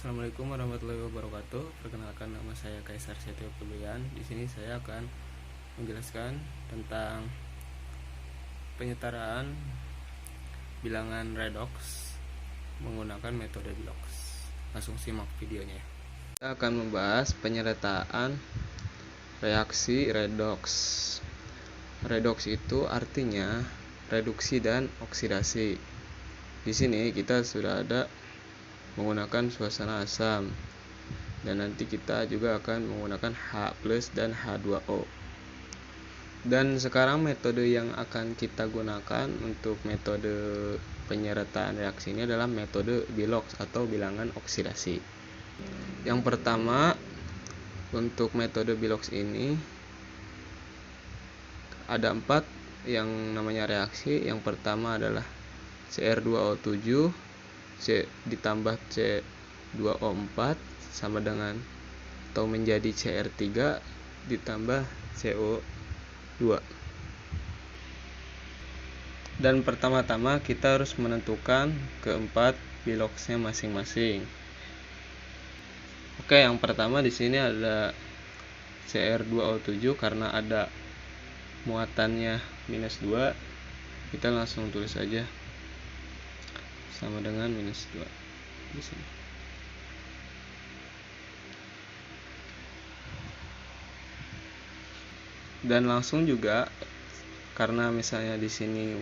Assalamualaikum warahmatullahi wabarakatuh. Perkenalkan, nama saya Kaisar Setio Febrian. Di sini saya akan menjelaskan tentang penyetaraan bilangan redox menggunakan metode Bilox. Langsung simak videonya. Kita akan membahas penyertaan reaksi redox. Redox itu artinya reduksi dan oksidasi. Di sini kita sudah ada menggunakan suasana asam, dan nanti kita juga akan menggunakan H+ dan H2O. Dan sekarang metode yang akan kita gunakan untuk metode penyertaan reaksi ini adalah metode Bilox atau bilangan oksidasi. Yang pertama, untuk metode Bilox ini ada 4 yang namanya reaksi. Yang pertama adalah Cr2O7 ditambah C2O4 sama dengan atau menjadi Cr3 ditambah CO2. Dan pertama-tama kita harus menentukan keempat biloxnya masing-masing. Oke, yang pertama di sini ada Cr2O7 karena ada muatannya -2, kita langsung tulis aja sama dengan -2 di sini. Dan langsung juga karena misalnya di sini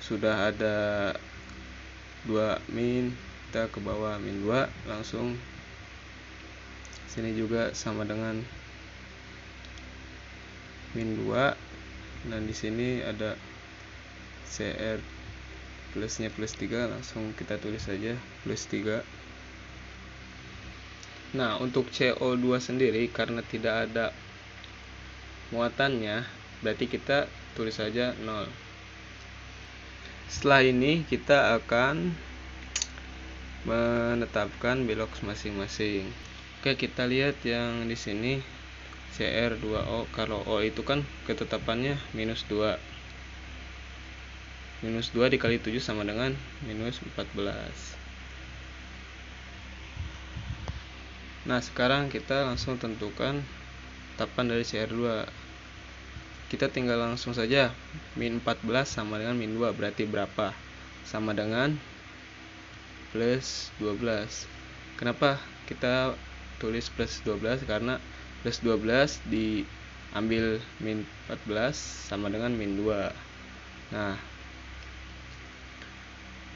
sudah ada 2 min, kita ke bawah -2, langsung sini juga sama dengan -2, dan di sini ada Cr plusnya +3, langsung kita tulis saja +3. Nah, untuk CO2 sendiri karena tidak ada muatannya, berarti kita tulis saja 0. Setelah ini kita akan menetapkan bilox masing-masing. Oke, kita lihat yang di sini Cr2O. Kalau O itu kan ketetapannya -2. -2 dikali 7 sama dengan -14. Nah, sekarang kita langsung tentukan tetapan dari Cr2. Kita tinggal langsung saja -14 sama dengan -2, berarti berapa? Sama dengan +12. Kenapa kita tulis +12? Karena +12 diambil -14 sama dengan -2. Nah,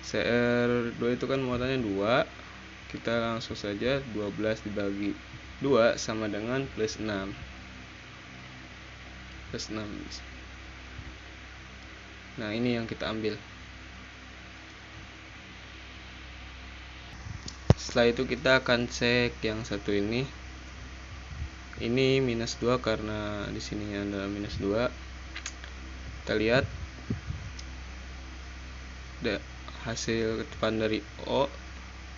Cr2 itu kan muatannya 2. Kita langsung saja 12 dibagi 2 sama dengan +6. Nah, ini yang kita ambil. Setelah itu kita akan cek yang satu ini. Ini -2 karena di sini ada -2. Kita lihat hasil ketetapan dari O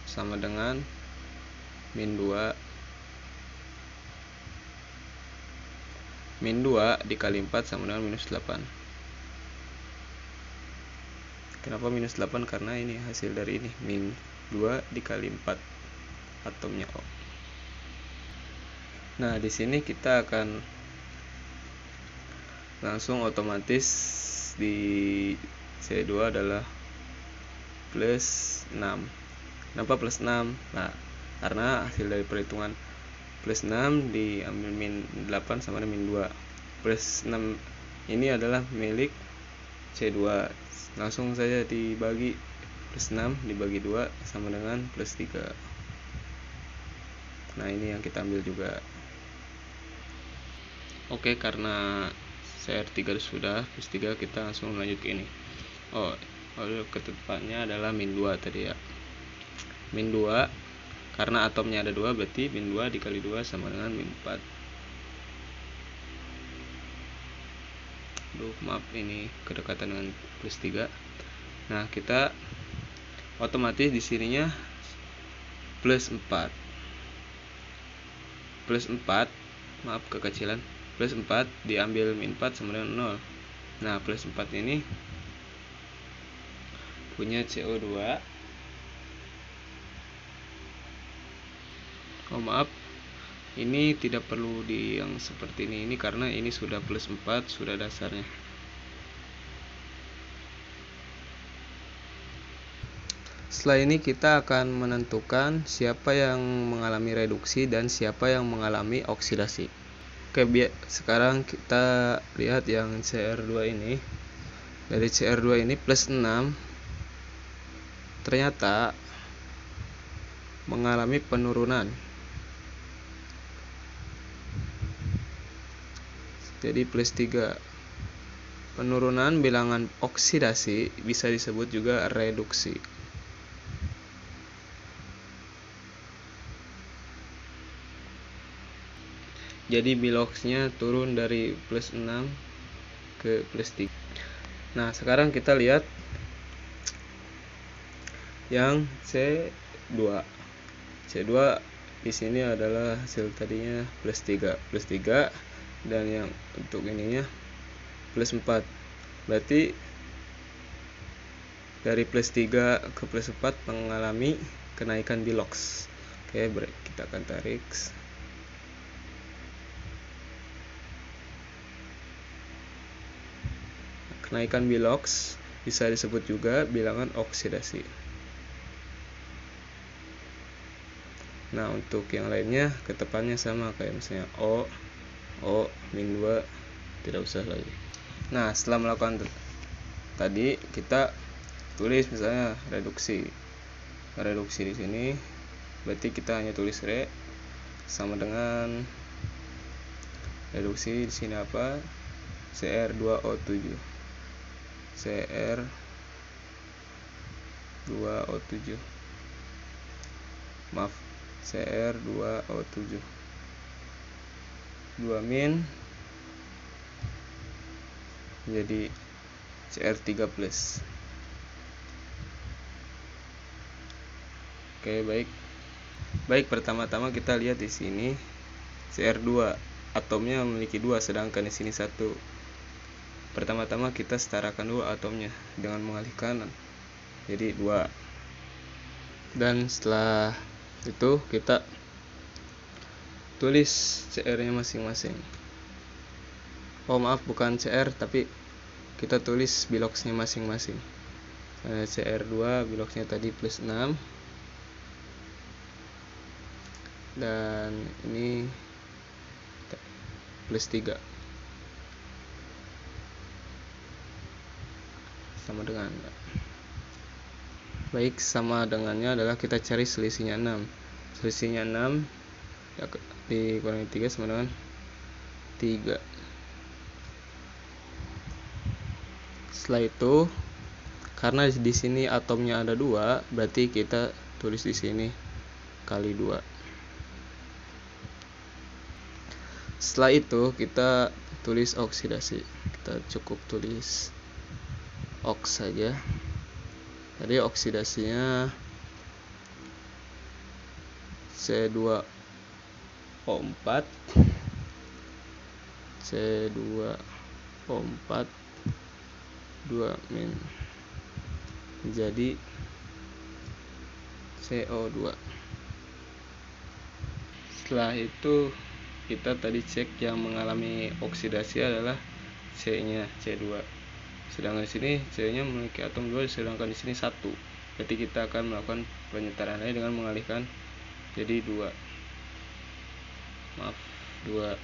sama dengan -2. -2 dikali 4 sama dengan -8. Kenapa -8? Karena ini hasil dari ini, -2 dikali 4 atomnya O. Nah, di sini kita akan langsung otomatis di C2 adalah +6. Kenapa +6? Nah, karena hasil dari perhitungan +6 diambil -8 sama dengan -2. +6 ini adalah milik C2. Langsung saja dibagi +6 dibagi 2 sama dengan +3. Nah, ini yang kita ambil juga. Oke, karena Cr3 sudah +3, kita langsung lanjut ke ini. Ketetapannya adalah -2 tadi ya. -2 karena atomnya ada 2, berarti -2 dikali 2 sama dengan -4. Maaf, ini kedekatan dengan +3. Nah, kita otomatis di sininya +4. Maaf kekecilan. +4 diambil -4 sama dengan 0. Nah, +4 ini punya CO2 Oh maaf, ini tidak perlu di yang seperti ini karena ini sudah plus 4, sudah dasarnya. Setelah ini kita akan menentukan siapa yang mengalami reduksi dan siapa yang mengalami oksidasi. Oke, sekarang kita lihat yang Cr2 ini. Dari Cr2 ini plus 6 ternyata mengalami penurunan. Jadi plus 3. Penurunan bilangan oksidasi bisa disebut juga reduksi. Jadi biloxnya turun dari plus 6 ke plus 3. Nah, sekarang kita lihat yang C2. C2 di sini adalah hasil tadinya plus 3 dan yang untuk ininya plus 4. Berarti dari plus 3 ke plus 4 mengalami kenaikan bilox. Oke, kita akan tarik. Kenaikan bilox bisa disebut juga bilangan oksidasi. Nah, untuk yang lainnya ketepannya sama kayak misalnya O, min 2, tidak usah lagi. Nah, setelah melakukan tadi kita tulis misalnya reduksi di sini, berarti kita hanya tulis re sama dengan reduksi di sini apa? Cr2O7. Cr2O7. Maaf, Cr2O7. 2 min menjadi Cr3 plus. Oke, baik, pertama-tama kita lihat di sini Cr2 atomnya memiliki 2 sedangkan di sini 1. Pertama-tama kita setarakan dulu atomnya dengan mengalihkan jadi 2. Dan setelah itu kita tulis Cr-nya masing-masing. Oh maaf, bukan Cr tapi kita tulis biloxnya masing-masing. Cr2 biloxnya tadi plus 6 dan ini plus 3 sama dengan. Baik, sama dengannya adalah kita cari selisihnya 6. Selisihnya 6 ya, dikurangi 3 sama dengan 3. Setelah itu karena di sini atomnya ada 2, berarti kita tulis di sini kali 2. Setelah itu kita tulis oksidasi. Kita cukup tulis oks saja. Tadi oksidasinya C2O4 2 min menjadi CO2. Setelah itu kita tadi cek yang mengalami oksidasi adalah C-nya C2. Sedangkan di sini C-nya memiliki atom 2 sedangkan di sini 1. Berarti kita akan melakukan penyetaraan lain dengan mengalihkan jadi 2. Maaf, 2.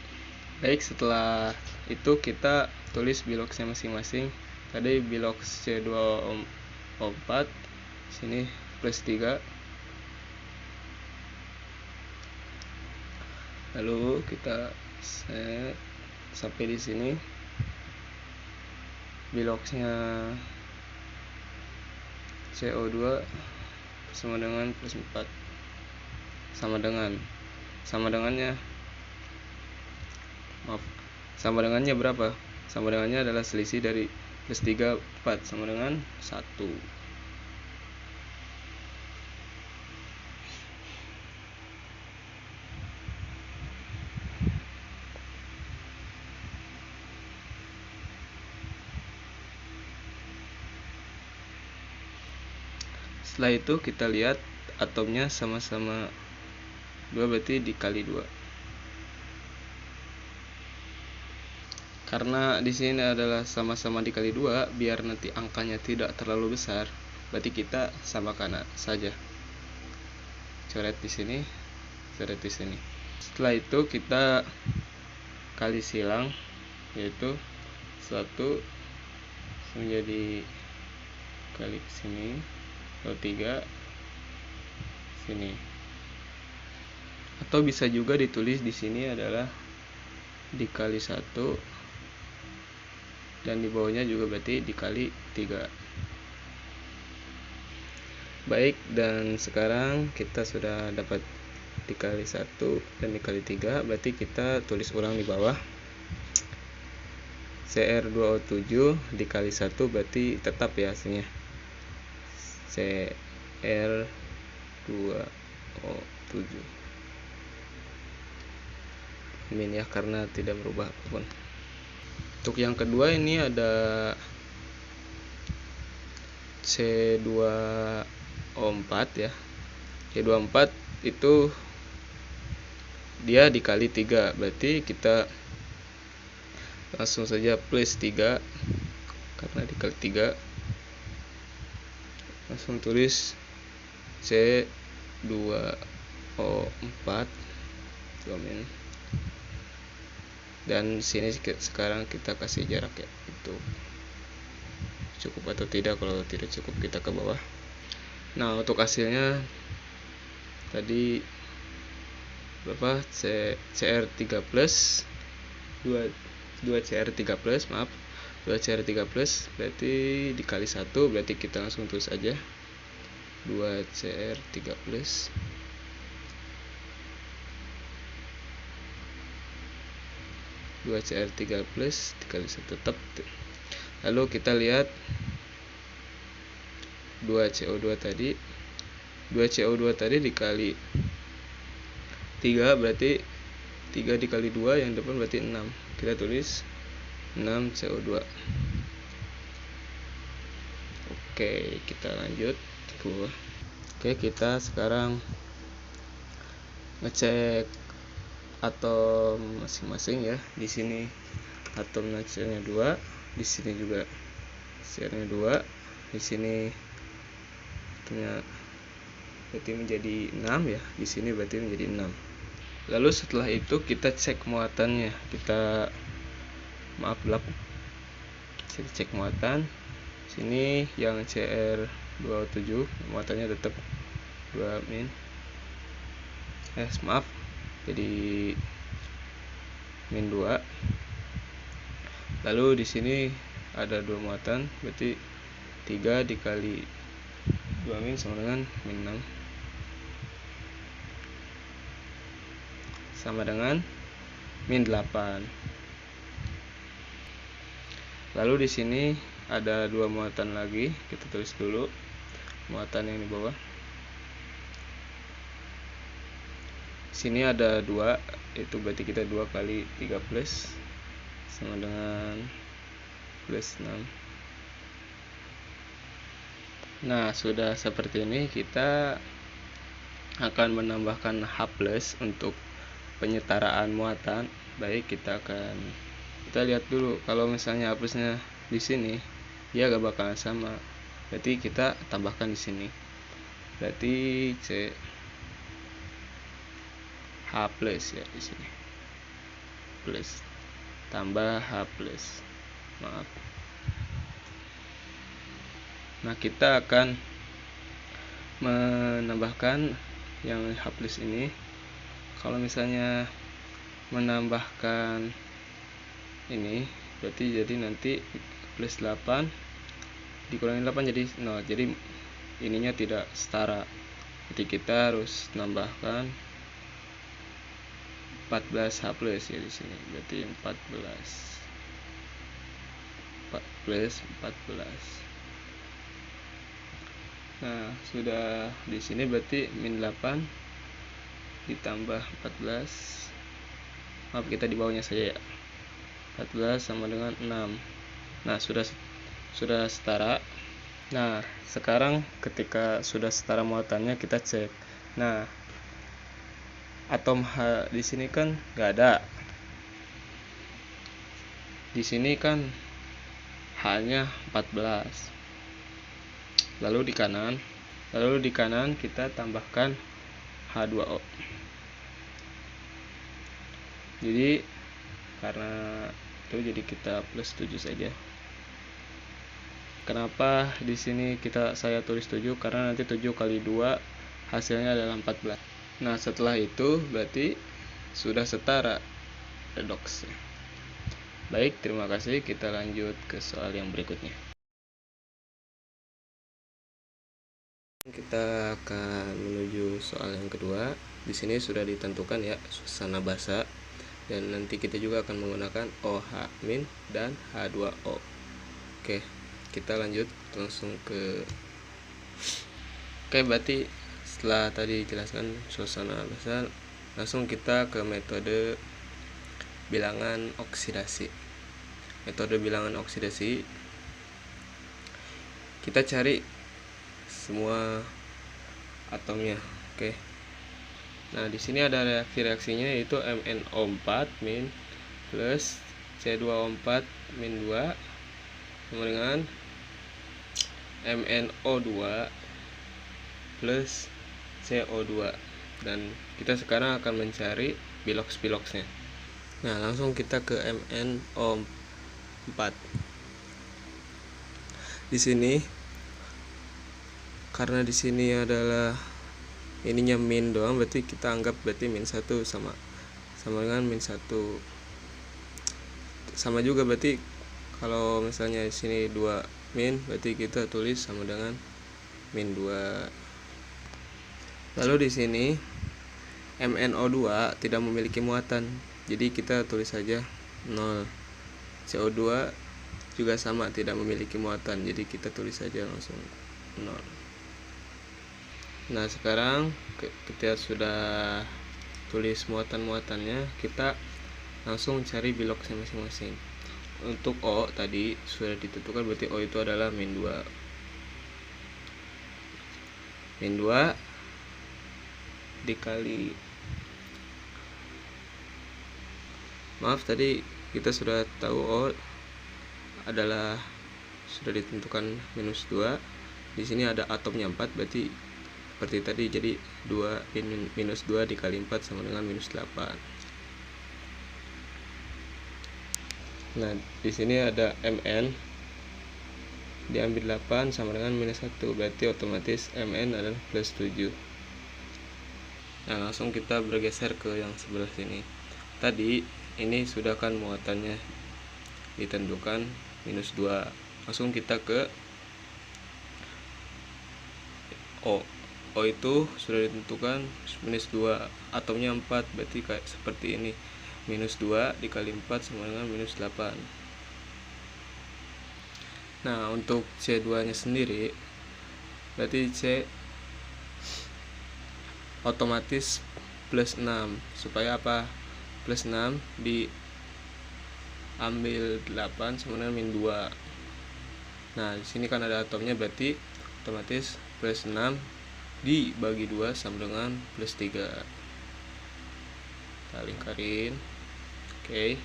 Baik, setelah itu kita tulis biloxnya masing-masing. Tadi bilox C2O4 sini plus 3. Lalu kita set sampai di sini. Biloxnya CO2 sama dengan plus 4. Sama dengannya berapa? Sama dengannya adalah selisih dari plus 3 4 sama dengan 1. Setelah itu kita lihat atomnya sama-sama 2 berarti dikali 2. Karena di sini adalah sama-sama dikali 2, biar nanti angkanya tidak terlalu besar, berarti kita samakan saja. Coret di sini, coret di sini. Setelah itu kita kali silang, yaitu 1 menjadi kali sini, lalu 3 sini. Atau bisa juga ditulis di sini adalah dikali 1 dan di bawahnya juga berarti dikali 3. Baik, dan sekarang kita sudah dapat dikali 1 dan dikali 3, berarti kita tulis ulang di bawah. CR2O7 dikali 1 berarti tetap ya hasilnya CR2O7 min ya, karena tidak berubah apapun. Untuk yang kedua ini ada C2O4 ya. C24 itu dia dikali 3, berarti kita langsung saja plus 3 karena dikali 3. Langsung tulis C2O4 dan sini sekarang kita kasih jarak ya, itu cukup atau tidak. Kalau tidak cukup kita ke bawah. Nah, untuk hasilnya tadi berapa? CR3 plus 2 CR3 plus, maaf, 2 CR3 plus berarti dikali 1, berarti kita langsung tulis aja 2 CR3 plus 2 CR3 plus dikali 1 tetap. Lalu kita lihat 2 CO2 tadi, 2 CO2 tadi dikali 3 berarti 3 dikali 2 yang depan berarti 6. Kita tulis 6 CO2. Oke, kita lanjut ke bawah. Oke, kita sekarang ngecek atom masing-masing ya. Di sini atom natriumnya 2, di sini juga CR-nya 2, di sini atomnya berarti menjadi 6 ya, di sini berarti menjadi 6. Lalu setelah itu kita cek muatannya. Kita gelap. Kita cek muatan. Sini yang CR27 muatannya tetap 2 min. Jadi min 2. Lalu di sini ada 2 muatan, berarti 3 dikali 2 min sama dengan min 6. Sama dengan min 8. Lalu di sini ada 2 muatan lagi, kita tulis dulu muatan yang di bawah. Sini ada 2, itu berarti kita 2 kali 3 plus sama dengan plus 6. Nah, sudah seperti ini. Kita akan menambahkan H+ untuk penyetaraan muatan. Baik, kita lihat dulu. Kalau misalnya H+-nya di sini, dia gak bakalan sama. Berarti kita tambahkan di sini. Berarti H+ ya di sini. Plus tambah H+. Maaf. Nah, kita akan menambahkan yang H+ ini. Kalau misalnya menambahkan ini, berarti jadi nanti plus 8 dikurangi 8 jadi 0. Jadi ininya tidak setara. Jadi kita harus menambahkan 14 H+ ya di sini. Berarti 14. Nah, sudah di sini berarti min 8 ditambah 14. Maaf, kita di bawahnya saja ya. 14 sama dengan 6. Nah, sudah setara. Nah, sekarang ketika sudah setara muatannya kita cek. Nah, atom H di sini kan nggak ada. Di sini kan H-nya 14. Lalu di kanan kita tambahkan H2O. Jadi karena itu jadi kita plus 7 saja. Kenapa di sini saya tulis 7? Karena nanti 7 kali 2 hasilnya adalah 14. Nah, setelah itu berarti sudah setara redoks. Baik, terima kasih. Kita lanjut ke soal yang berikutnya. Kita akan menuju soal yang kedua. Di sini sudah ditentukan ya suasana basa, dan nanti kita juga akan menggunakan OH- dan H2O. Oke, kita lanjut langsung ke berarti setelah tadi jelaskan suasana basa, langsung kita ke metode bilangan oksidasi. Metode bilangan oksidasi, kita cari semua atomnya. Oke. Nah, di sini ada reaksinya, yaitu MnO4- plus C2O4- 2 sama dengan MnO2 plus CO2. Dan kita sekarang akan mencari biloks-biloksnya. Nah, langsung kita ke MnO4. Di sini karena di sini adalah ininya min doang, berarti kita anggap berarti -1 sama dengan -1. Sama juga berarti kalau misalnya di sini 2 min, berarti kita tulis sama dengan -2. Lalu di sini MnO2 tidak memiliki muatan, jadi kita tulis saja 0. CO2 juga sama, tidak memiliki muatan, jadi kita tulis saja langsung 0. Nah, sekarang kita sudah tulis muatan-muatannya, kita langsung cari biloksnya masing-masing. Untuk O tadi sudah ditentukan, berarti O itu adalah -2. -2 dikali, tadi kita sudah tahu O adalah sudah ditentukan -2. Di sini ada atomnya 4, berarti seperti tadi, jadi 2 dikali 4 sama dengan -8. Nah, di sini ada Mn diambil 8 sama dengan -1, berarti otomatis Mn adalah plus 7. Nah, langsung kita bergeser ke yang sebelah sini. Tadi ini sudah kan muatannya ditentukan -2. Langsung kita ke O. O itu sudah ditentukan -2, atomnya 4, berarti kayak seperti ini, -2 dikali 4 sama dengan -8. Nah, untuk C2 nya sendiri, berarti C otomatis plus 6. Supaya apa? Plus 6 diambil 8 sama dengan -2. Nah, di sini kan ada atomnya, berarti otomatis plus 6 dibagi 2 sama dengan plus 3. Kita lingkarin. Oke.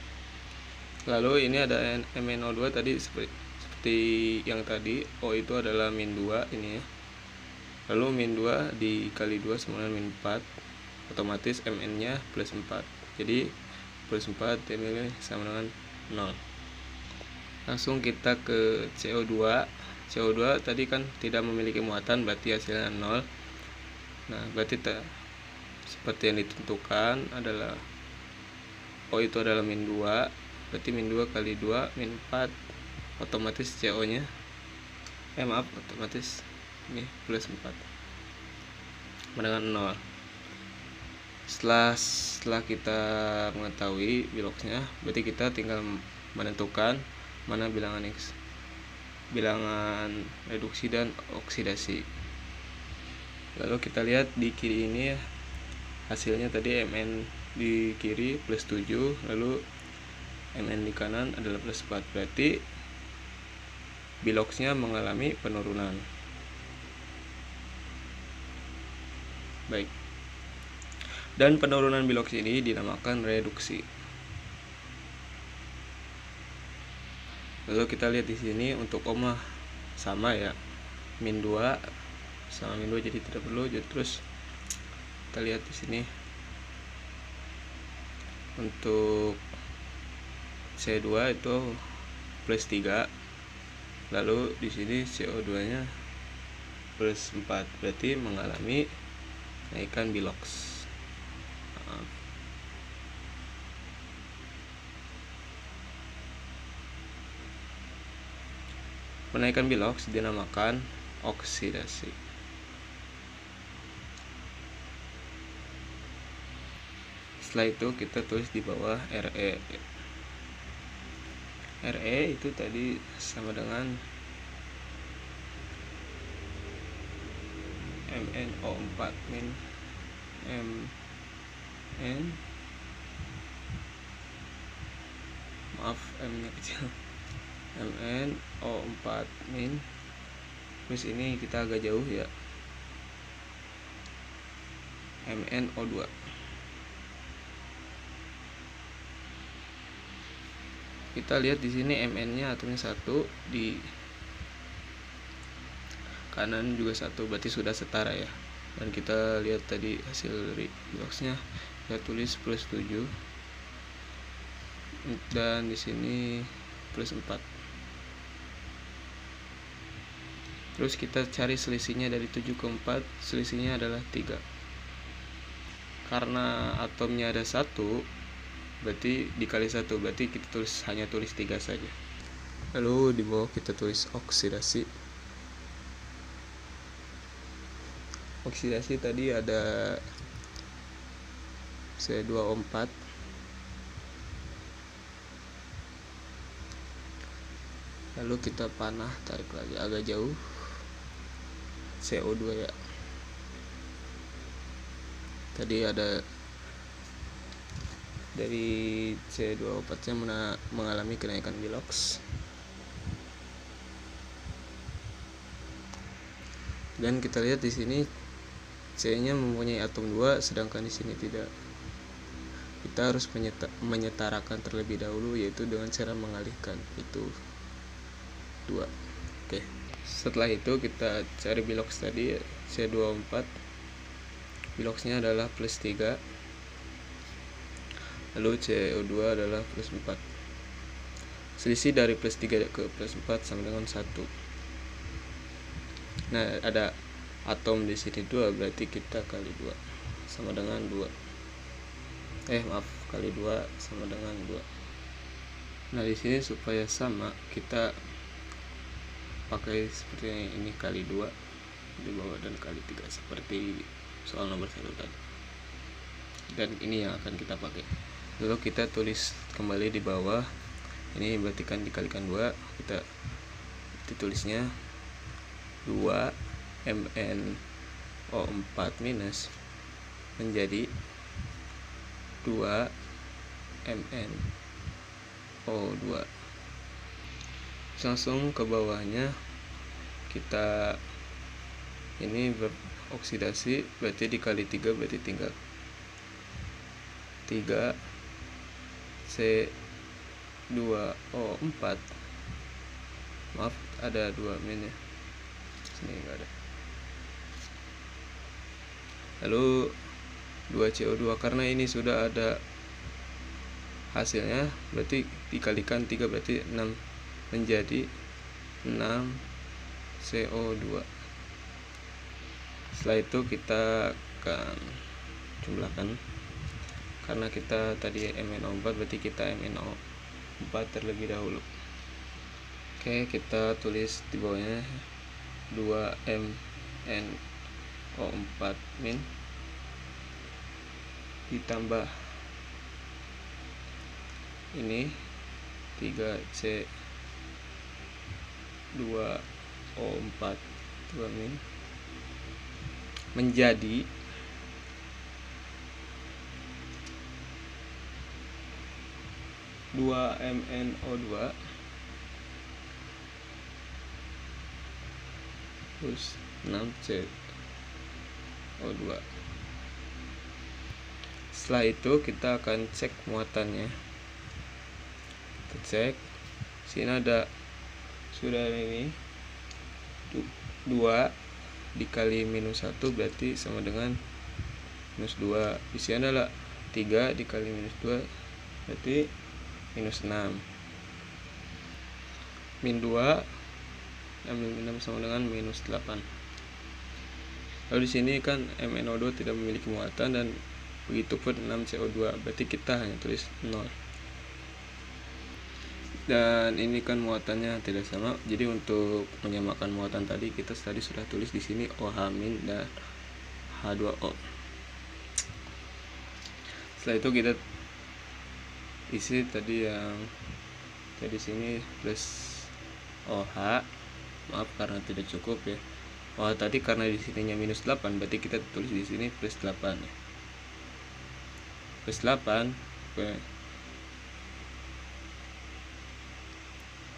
Lalu ini ada MnO2 tadi seperti yang tadi, O itu adalah -2 ini ya. Lalu -2 dikali 2 sama dengan -4, otomatis Mn nya plus 4, jadi plus 4 Mn sama dengan 0. Langsung kita ke CO2. CO2 tadi kan tidak memiliki muatan, berarti hasilnya 0. Nah, berarti seperti yang ditentukan adalah O itu adalah -2, berarti -2 kali 2 -4, otomatis CO nya otomatis ini plus 4 dengan 0. Setelah kita mengetahui biloksnya, berarti kita tinggal menentukan mana bilangan X, bilangan reduksi dan oksidasi. Lalu kita lihat di kiri ini ya, hasilnya tadi Mn di kiri plus 7, lalu Mn di kanan adalah plus 4, berarti biloksnya mengalami penurunan. Baik. Dan penurunan biloks ini dinamakan reduksi. Lalu kita lihat di sini untuk koma sama ya, min 2 sama min 2 jadi tidak perlu. Terus kita lihat di sini untuk C2 itu plus 3. Lalu di sini CO2-nya plus 4, berarti mengalami kenaikan biloks. Kenaikan biloks dinamakan oksidasi. Setelah itu kita tulis di bawah Re. Re itu tadi sama dengan MnO4 min Mn, maaf M nya kecil, MnO4 min, terus ini kita agak jauh ya, MnO2. Kita lihat di sini Mn-nya atomnya 1, di kanan juga 1, berarti sudah setara ya. Dan kita lihat tadi hasil redoxnya, kita tulis plus 7 dan di sini plus 4. Terus kita cari selisihnya dari 7 ke 4, selisihnya adalah 3. Karena atomnya ada 1, berarti dikali 1, berarti kita hanya tulis 3 saja. Lalu di bawah kita tulis oksidasi. Oksidasi tadi ada C2O4, lalu kita panah, tarik lagi agak jauh, CO2 ya. Tadi ada dari C2O4 nya mengalami kenaikan biloks. Dan kita lihat di sini C-nya mempunyai atom 2, sedangkan di sini tidak. Kita harus menyetarakan terlebih dahulu, yaitu dengan cara mengalihkan itu 2. Oke. Setelah itu kita cari biloks tadi, C2O4. Biloksnya adalah plus 3. Lalu CO2 adalah plus 4. Selisih dari plus 3 ke plus 4 sama dengan 1. Nah, ada atom di sini 2, berarti kita kali 2 sama dengan 2. Kali 2 sama dengan 2. Nah, di sini supaya sama kita pakai seperti ini, kali 2 di bawah dan kali 3 seperti soal nomor 1 tadi. Dan ini yang akan kita pakai. Lalu kita tulis kembali di bawah. Ini berarti kan dikalikan 2, kita ditulisnya 2 MnO4 minus menjadi 2 MnO2. Langsung ke bawahnya kita ini beroksidasi, berarti dikali 3 berarti tinggal 3 C2O4, maaf ada 2 min ya, sini enggak ada. Lalu 2 CO2, karena ini sudah ada hasilnya, berarti dikalikan 3 berarti 6, menjadi 6 CO2. Setelah itu kita akan jumlahkan, karena kita tadi MnO4 berarti kita MnO4 terlebih dahulu. Oke, kita tulis di bawahnya 2 MnO4 min ditambah ini 3 C2O4 2 min menjadi 2 MnO2 plus 6 CO2. Setelah itu kita akan cek muatannya. Kita cek. Sini ada sudah ini 2 dikali minus 1 berarti sama dengan minus 2. Di sini adalah 3 dikali minus 2 berarti minus 6. Min 2 ambil min 6 sama dengan minus 8. Lalu di sini kan MnO2 tidak memiliki muatan dan begitu pun 6CO2, berarti kita hanya tulis 0. Dan ini kan muatannya tidak sama, jadi untuk menyamakan muatan tadi kita sudah tulis di sini OH- dan H2O. Setelah itu kita isi tadi yang di sini plus OH, maaf karena tidak cukup ya. OH tadi karena di sininya minus 8, berarti kita tulis di sini plus 8 ya. Plus 8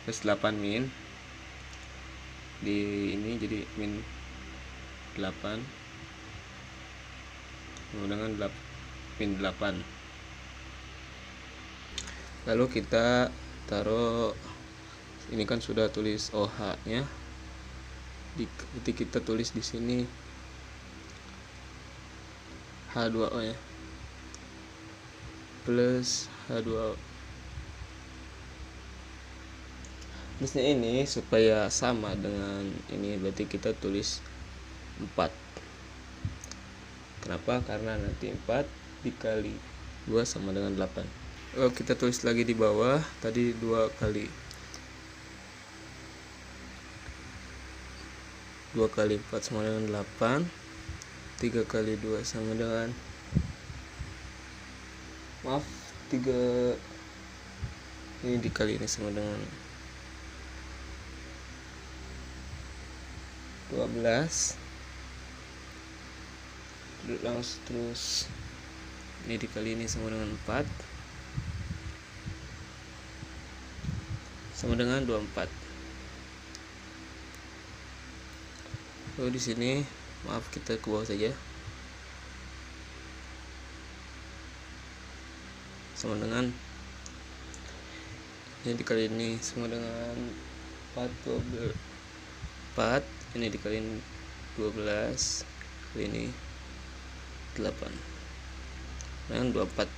plus 8 min di ini jadi min 8 dengan min 8. Lalu kita taruh, ini kan sudah tulis OH nya, jadi kita tulis di sini H2O ya, plus H2O. Plusnya ini supaya sama dengan ini, berarti kita tulis 4. Kenapa? Karena nanti 4 dikali 2 sama dengan 8. Oh, kita tulis lagi di bawah, tadi 2 kali 4 sama dengan 8, 3 kali 2 sama dengan 3 ini dikali ini sama dengan 12. Langsung terus ini dikali ini sama dengan 4 sama dengan 24. Lalu di sini maaf kita ke bawah saja, sama dengan ini dikali ini sama dengan 4 ini dikali 12 kali ini 8 dengan 24.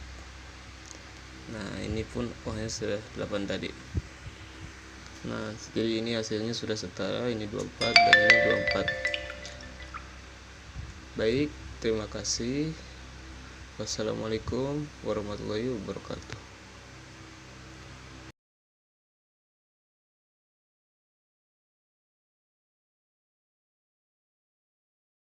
Nah ini pun ohnya sudah 8 tadi. Nah jadi ini hasilnya sudah setara, ini 24 dan ini 24. Baik, terima kasih. Wassalamualaikum warahmatullahi wabarakatuh.